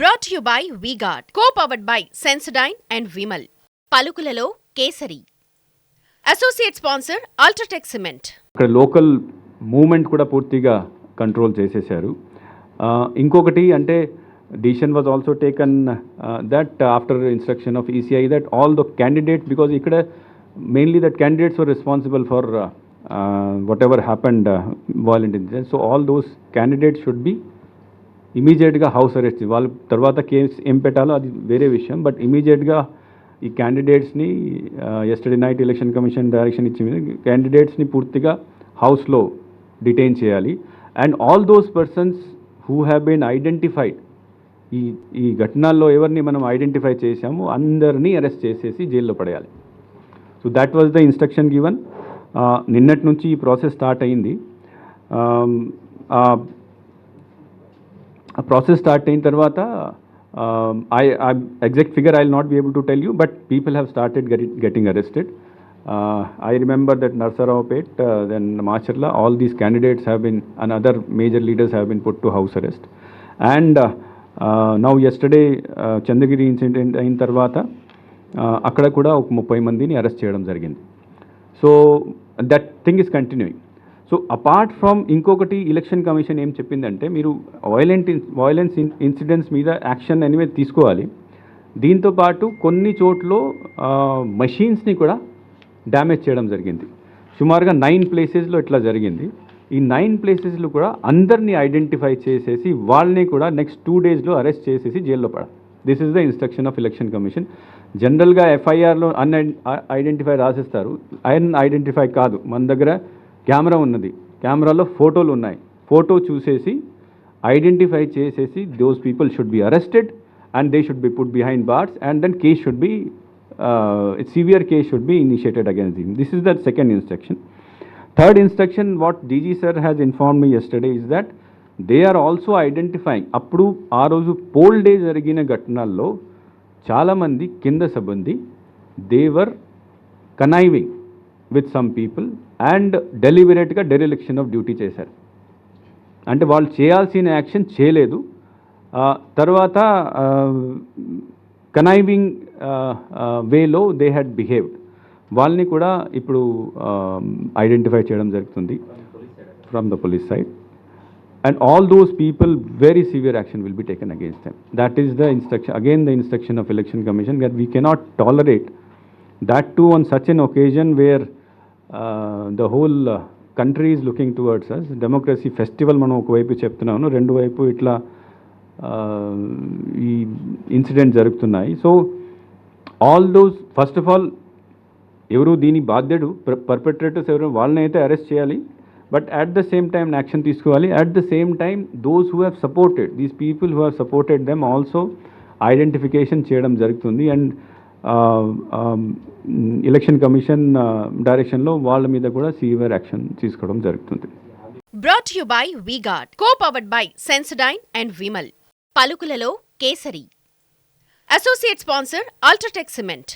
Brought to you by V-Guard, co-powered by Sensodyne and Vimal. పలుకులలో Kesari. Associate sponsor UltraTech cement. ఇక్కడ local movement కూడా పూర్తిగా control చేసేశారు. ఇంకొకటి అంటే decision was also taken that after instruction of ECI that all the candidates, because ఇక్కడ mainly that candidates were responsible for whatever happened violent incident. So all those candidates should be ఇమీడియట్గా house arrest. వాళ్ళ తర్వాత case ఏం పెట్టాలో అది వేరే విషయం, but ఇమీడియట్గా ఈ క్యాండిడేట్స్ని yesterday night election commission direction ఇచ్చింది, క్యాండిడేట్స్ని పూర్తిగా హౌస్లో డిటైన్ చేయాలి. And all those persons who have been identified, ఈ ఘటనల్లో ఎవరిని మనం ఐడెంటిఫై చేశామో అందరినీ అరెస్ట్ చేసేసి జైల్లో పడేయాలి. So that was the instruction given. నిన్నటి నుంచి ఈ ప్రాసెస్ స్టార్ట్ అయింది. ఆ ప్రాసెస్ స్టార్ట్ అయిన తర్వాత exact figure I'll not be able to tell you, but people have started getting arrested. I remember that Narsaraopet, then Macharla, all these candidates have been, and other major leaders have been put to house arrest. And now yesterday Chandagiri incident అయిన తర్వాత అక్కడ కూడా ఒక 30 మందిని arrest చేయడం జరిగింది. So that thing is continuing. So apart from ఇంకొకటి election commission ఏం చెప్పిందంటే, మీరు వైలెన్స్ ఇన్సిడెంట్స్ మీద యాక్షన్ ఎనివే తీసుకోవాలి. దీంతోపాటు కొన్ని చోట్ల మషీన్స్ని కూడా డ్యామేజ్ చేయడం జరిగింది. సుమారుగా 9 ప్లేసెస్లో ఇట్లా జరిగింది. ఈ 9 ప్లేసెస్లో కూడా అందరినీ ఐడెంటిఫై చేసేసి వాళ్ళని కూడా నెక్స్ట్ 2 డేస్లో అరెస్ట్ చేసేసి జైల్లో పడాలి. This is the instruction of election commission. జనరల్గా ఎఫ్ఐఆర్లో ఐడెంటిఫై రాసేస్తారు, ఐడెంటిఫై కాదు. మన దగ్గర కెమెరా ఉన్నది, కెమెరాలో ఫోటోలు ఉన్నాయి, ఫోటో చూసేసి ఐడెంటిఫై చేసేసి those people should be arrested and they should be put behind bars and then case should be severe case should be initiated against them. This is the second instruction. Third instruction what DG sir has inform me yesterday is that they are also identifying. అప్పుడు ఆ రోజు pole day జరిగిన ఘటనల్లో చాలామంది కింద సిబ్బంది they were conniving with some people and డెలిబరేట్గా dereliction of duty చేశారు. అంటే వాళ్ళు చేయాల్సిన యాక్షన్ చేయలేదు, తర్వాత కనైవింగ్ వేలో దే హ్యాడ్ బిహేవ్డ్. వాళ్ళని కూడా ఇప్పుడు ఐడెంటిఫై చేయడం జరుగుతుంది from the police side. And all those people, very severe action will be taken against them. That is the instruction, again the instruction of Election Commission, that we cannot tolerate that too on such an occasion where the whole country is looking towards us. Democracy festival మనం ఒకవైపు చెప్తున్నాను, రెండు వైపు ఇట్లా ఈ incident జరుగుతున్నాయి. So all those, first of all ఎవరు దీని బాధ్యుడు, పర్పెట్రేటర్స్ ఎవరు, వాళ్ళని అయితే అరెస్ట్ చేయాలి. But at the same time action తీసుకోవాలి. At the same time those who have supported, these people who have supported them also identification చేయడం జరుగుతుంది. అండ్ ఎలక్షన్ కమిషన్ డైరెక్షన్లో వాళ్ళ మీద కూడా సివియర్ యాక్షన్ తీసుకోవడం జరుగుతుంది. Brought to you by V-Guard, co-powered by Sensodyne and Vimal. పలుకులలో Kesari. Associate sponsor UltraTech cement.